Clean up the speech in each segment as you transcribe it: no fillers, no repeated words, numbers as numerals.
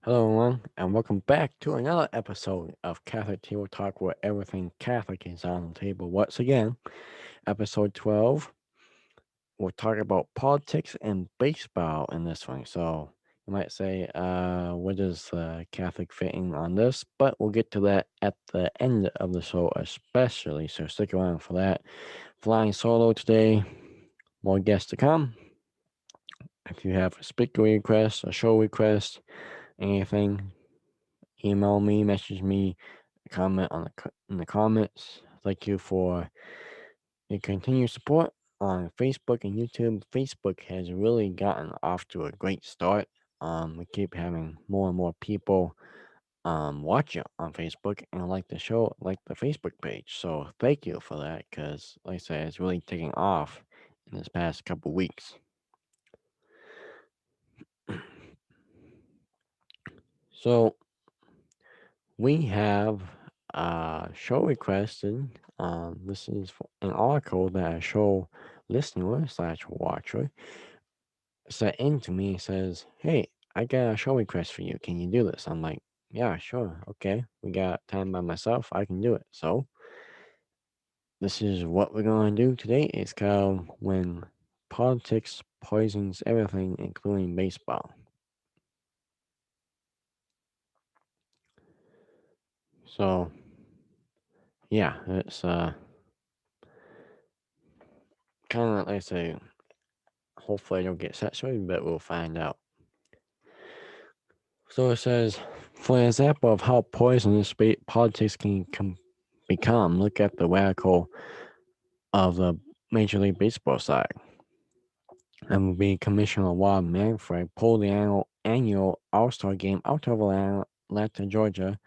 Hello, everyone, and welcome back to another episode of Catholic Table Talk, where everything Catholic is on the table. Once again, episode 12, we'll talk about politics and baseball in this one. So you might say, what is Catholic fitting on this? But we'll get to that at the end of the show, especially. So stick around for that. Flying solo today, more guests to come. If you have a speaker request, a show request, anything, email me, message me, comment on in the comments. Thank you for your continued support on Facebook and YouTube. Facebook has really gotten off to a great start. We keep having more and more people watch it on Facebook and like the show, like the Facebook page. So thank you for that, because like I said, it's really taking off in this past couple weeks. So we have a show requested. This is an article that a show listener slash watcher sent in to me and says, "Hey, I got a show request for you. Can you do this?" I'm like, "Yeah, sure. Okay. We got time by myself. I can do it." So this is what we're going to do today. It's called When Politics Poisons Everything, including baseball. So, yeah, it's kind of like I say, hopefully I don't get saturated, but we'll find out. So it says, for an example of how poisonous politics can become, look at the radical of the Major League Baseball side. MLB Commissioner Rob Manfred pulled the annual All-Star game out of Atlanta, Georgia,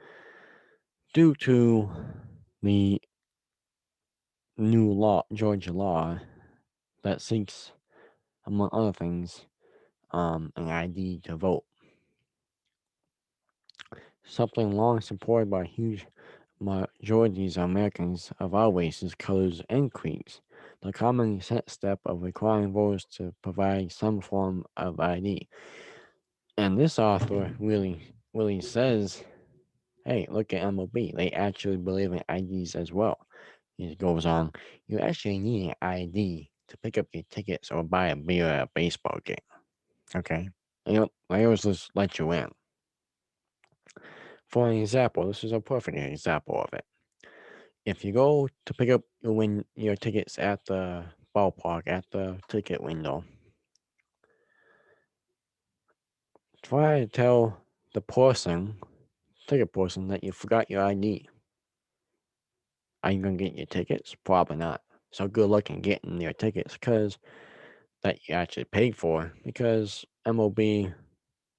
due to the new Georgia law, that seeks, among other things, an ID to vote. Something long supported by huge majorities of Americans of all races, colors, and creeds. The common sense step of requiring voters to provide some form of ID. And this author really says, hey, look at MLB. They actually believe in IDs as well. He goes on, you actually need an ID to pick up your tickets or buy a beer at a baseball game. Okay? They always just let you in. For an example, this is a perfect example of it. If you go to pick up your tickets at the ballpark at the ticket window, try to tell the ticket person, that you forgot your ID. Are you gonna get your tickets? Probably not. So good luck in getting your tickets, because that you actually paid for, because MLB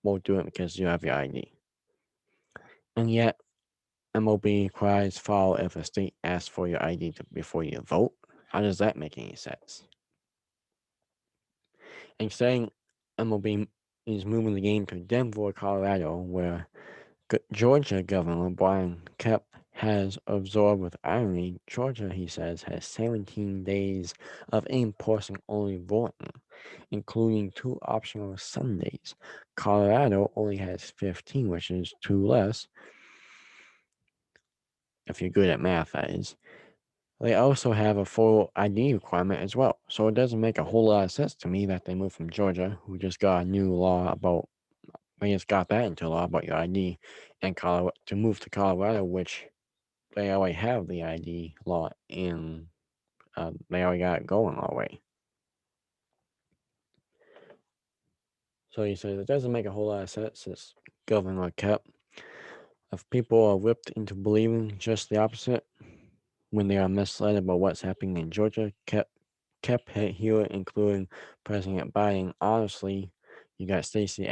won't do it because you have your ID. And yet MLB requires file if a state asks for your ID before you vote. How does that make any sense? And saying MLB is moving the game to Denver, Colorado, where Georgia Governor Brian Kemp has absorbed with irony. Georgia, he says, has 17 days of in-person only voting, including 2 optional Sundays. Colorado only has 15, which is 2 less, if you're good at math, that is. They also have a full ID requirement as well. So it doesn't make a whole lot of sense to me that they moved from Georgia, who just got a new law about, they just got that into law about your ID, and Colorado, to move to Colorado, which they already have the ID law in, they already got it going already. So he says it doesn't make a whole lot of sense, since Governor Kemp, if people are whipped into believing just the opposite when they are misled about what's happening in Georgia, kept here, including President Biden. Honestly, you got Stacey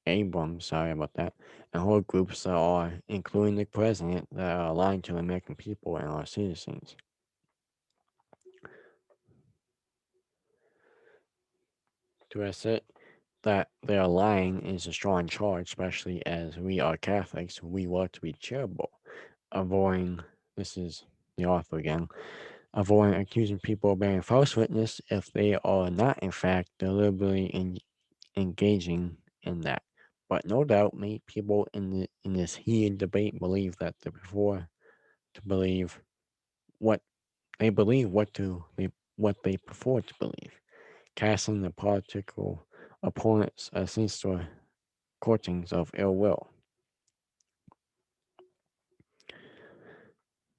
Abrams, sorry about that, and whole groups that are, including the president, that are aligned to the American people and our citizens. To assert that they are lying is a strong charge, especially as we are Catholics. We want to be charitable, avoiding, this is the author again, avoiding accusing people of bearing false witness if they are not, in fact, deliberately engaging in that. But no doubt, many people in this heated debate believe that they prefer to believe what they believe what they prefer to believe, casting the political opponents as sinister courtings of ill will.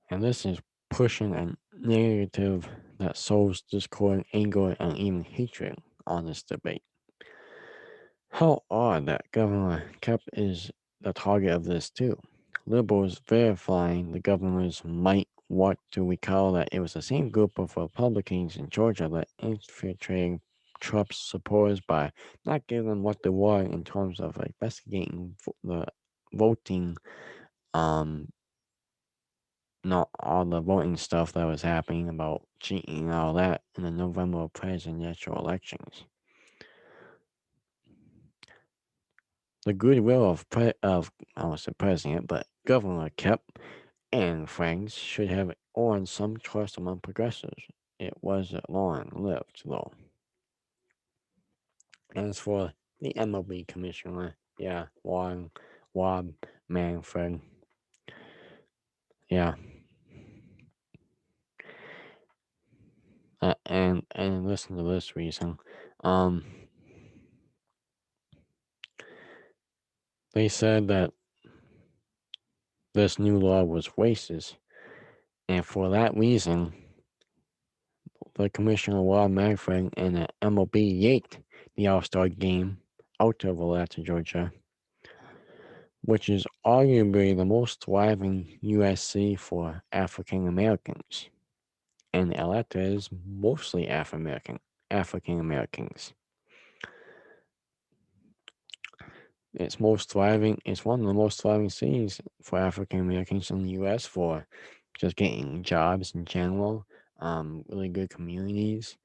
And this is pushing a narrative that sows discord, anger, and even hatred on this debate. How odd that Governor Kemp is the target of this too. Liberals verifying the governor's might want to recall that it was the same group of Republicans in Georgia that infiltrated Trump's supporters by not giving them what they want in terms of investigating the voting, um, not all the voting stuff that was happening about cheating and all that in the November presidential elections. The goodwill of I was the president, but Governor Kemp and friends should have earned some trust among progressives. It wasn't long-lived, though. As for the MLB commissioner, yeah, Rob Manfred, yeah, and listen to this reason. They said that this new law was racist, and for that reason, the commissioner Rob Manfred and the MLB yanked the All-Star game out of Atlanta, Georgia, which is arguably the most thriving USC for African Americans, and Atlanta is mostly African Americans. It's one of the most thriving cities for African Americans in the U.S. for just getting jobs in general. Really good communities,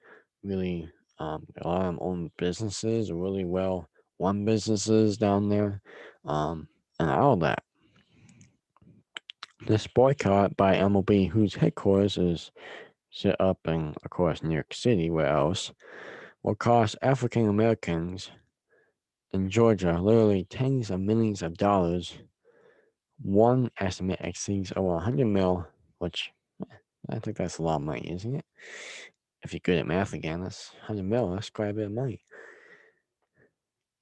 really a lot of them own businesses, really well run businesses down there, and all that. This boycott by MLB, whose headquarters is set up in, of course, New York City, where else, will cost African Americans in Georgia literally tens of millions of dollars. One estimate exceeds over 100 mil, which I think that's a lot of money, isn't it? If you're good at math again, that's 100 mil. That's quite a bit of money.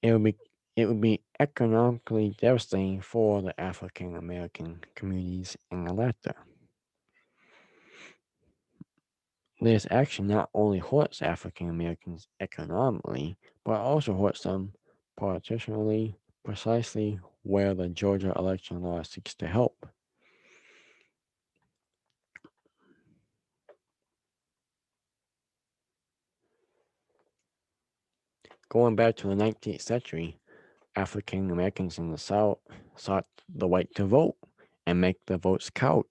It would be economically devastating for the African American communities in Atlanta. This action not only hurts African Americans economically, but also hurts them politically, precisely where the Georgia election law seeks to help. Going back to the 19th century, African Americans in the South sought the right to vote and make the votes count.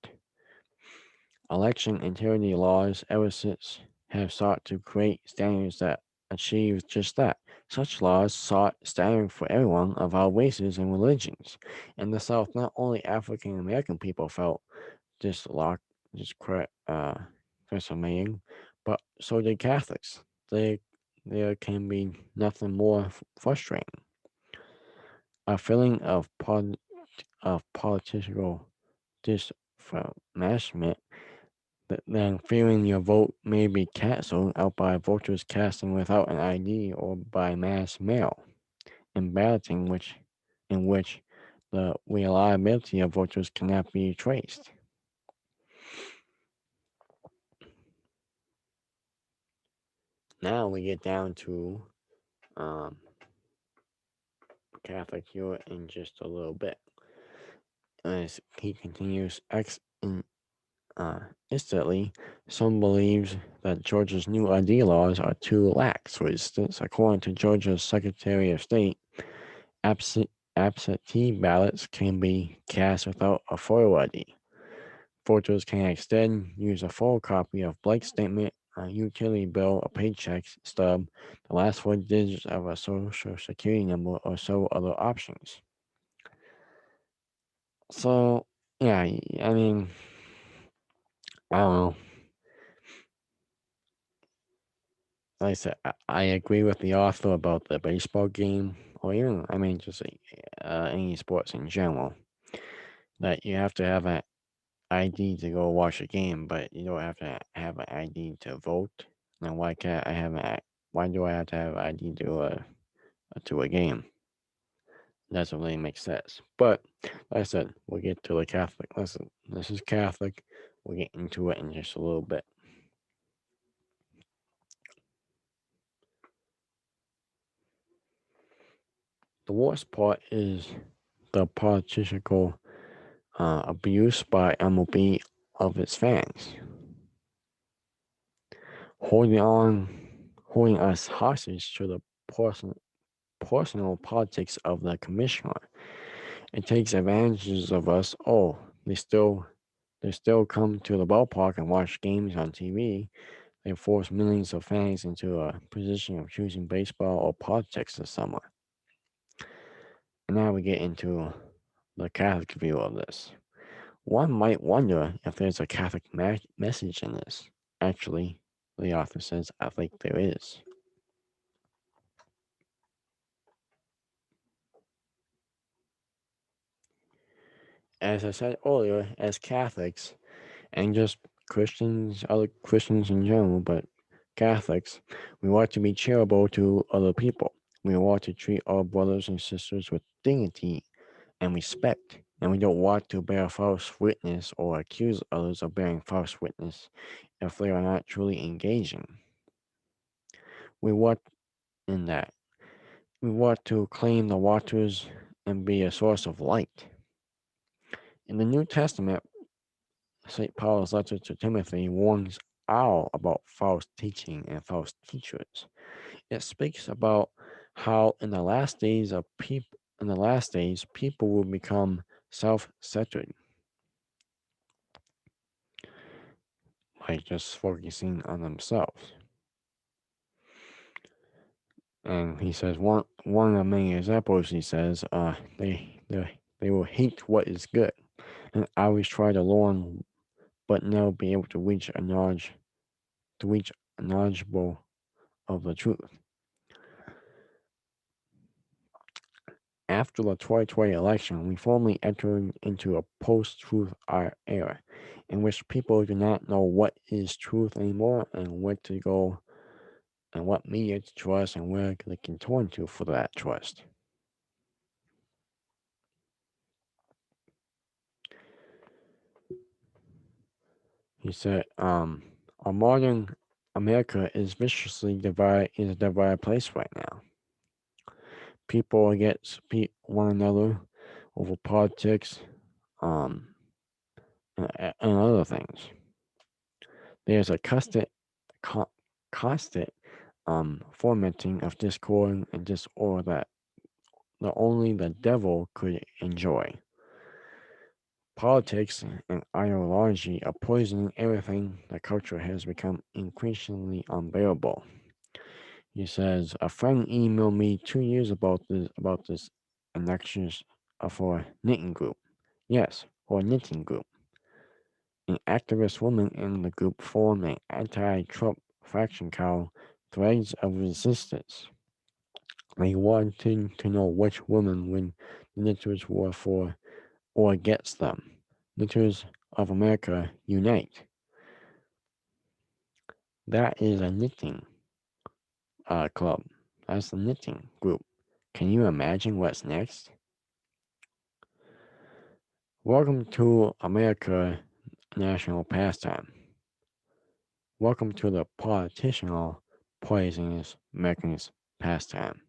Election integrity laws ever since have sought to create standards that achieve just that. Such laws sought standards for everyone of all races and religions. In the South, not only African American people felt dislocked, discriminating, but so did Catholics. There can be nothing more frustrating. A feeling of political disfranchisement than fearing your vote may be canceled out by voters casting without an ID or by mass mail, in balloting in which the reliability of voters cannot be traced. Now we get down to Catholic Hewitt in just a little bit. As he continues, instantly, some believes that Georgia's new ID laws are too lax. For instance, according to Georgia's Secretary of State, absentee ballots can be cast without a photo ID. Voters can instead use a photocopy of blank statement, a utility bill, a paycheck stub, the last 4 digits of a social security number, or so other options. So, yeah, I mean, I don't know. Like I said, I agree with the author about the baseball game. or even, I mean, just any sports in general, that you have to have an ID to go watch a game, but you don't have to have an ID to vote. Now, why can't I have why do I have to have an ID to a game? Doesn't really make sense. But like I said, we'll get to the Catholic. Listen, this is Catholic. We'll get into it in just a little bit. The worst part is the political abuse by MLB of its fans, holding on, holding us hostage to the personal politics of the commissioner. It takes advantages of us. Oh, they still come to the ballpark and watch games on TV. They force millions of fans into a position of choosing baseball or politics this summer. And now we get into the Catholic view of this. One might wonder if there's a Catholic message in this. Actually, the author says, I think there is. As I said earlier, as Catholics, and just Christians, other Christians in general, but Catholics, we want to be charitable to other people. We want to treat our brothers and sisters with dignity and respect, and we don't want to bear false witness or accuse others of bearing false witness if they are not truly engaging. We want in that. We want to claim the waters and be a source of light. In the New Testament, St. Paul's letter to Timothy warns all about false teaching and false teachers. It speaks about how in the last days people will become self-centered, like just focusing on themselves. And he says one of the main examples he says they will hate what is good and always try to learn but never be able to reach a knowledgeable of the truth. After the 2020 election, we formally entered into a post-truth era in which people do not know what is truth anymore and where to go and what media to trust and where they can turn to for that trust. He said, our modern America is is a divided place right now. People against one another over politics, um, and other things. There's a co- constant fomenting of discord and disorder that only the devil could enjoy. Politics and ideology are poisoning everything. The culture has become increasingly unbearable. He says a friend emailed me 2 years about this elections for a knitting group. Yes, for a knitting group. An activist woman in the group formed an anti-Trump faction called Threads of Resistance. They wanted to know which women when knitters were for or against them. Knitters of America Unite. That is a knitting club. That's the knitting group. Can you imagine what's next? Welcome to America National Pastime. Welcome to the political poisonous American's pastime.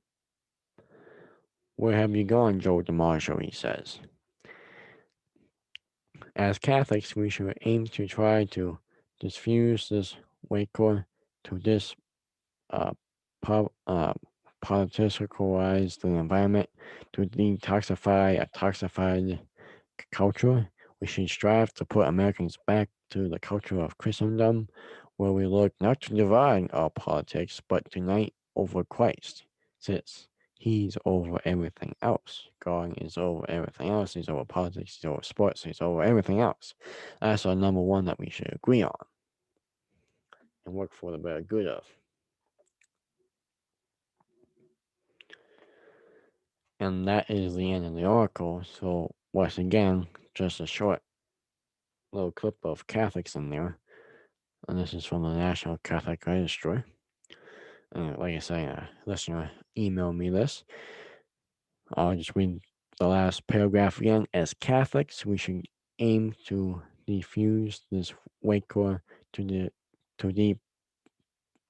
Where have you gone, Joe DiMaggio, he says. As Catholics, we should aim to try to diffuse this waker to this uh, politicalize the environment, to detoxify a toxified culture. We should strive to put Americans back to the culture of Christendom, where we look not to divide our politics, but to unite over Christ, since He's over everything else. God is over everything else. He's over politics. He's over sports. He's over everything else. That's our number one that we should agree on and work for the better good of. And that is the end of the article. So once again, just a short little clip of Catholics in there. And this is from the National Catholic Registry. And like I say, a listener emailed me this. I'll just read the last paragraph again. As Catholics, we should aim to diffuse this Waco to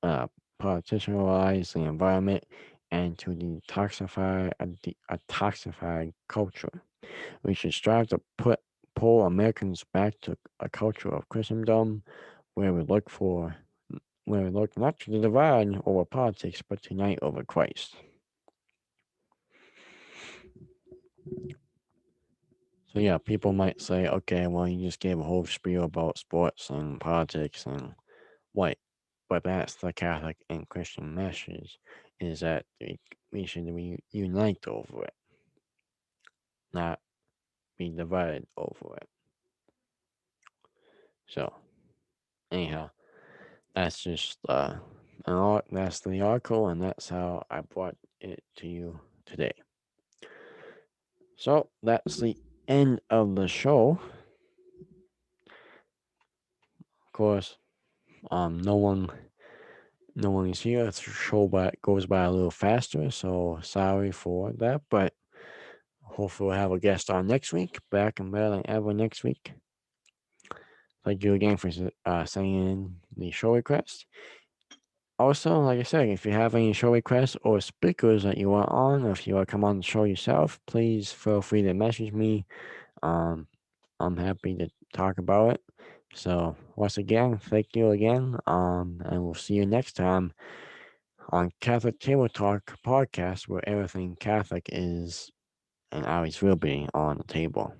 uh, politicize the environment and to detoxify a toxified culture. We should strive to pull Americans back to a culture of Christendom where we look for where we look not to divide over politics but to unite over Christ. So yeah, people might say, okay, well you just gave a whole spiel about sports and politics and what, but that's the Catholic and Christian message, is that we should unite over it, not be divided over it. So anyhow, that's just that's the article, and that's how I brought it to you today. So that's the end of the show. Of course, no one is here. The show goes by a little faster, so sorry for that. But hopefully, we'll have a guest on next week, back and better than ever next week. Thank you again for sending in the show request. Also, like I said, if you have any show requests or speakers that you want on, or if you want to come on the show yourself, please feel free to message me. I'm happy to talk about it. So once again, thank you again. And we'll see you next time on Catholic Table Talk podcast, where everything Catholic is and always will be on the table.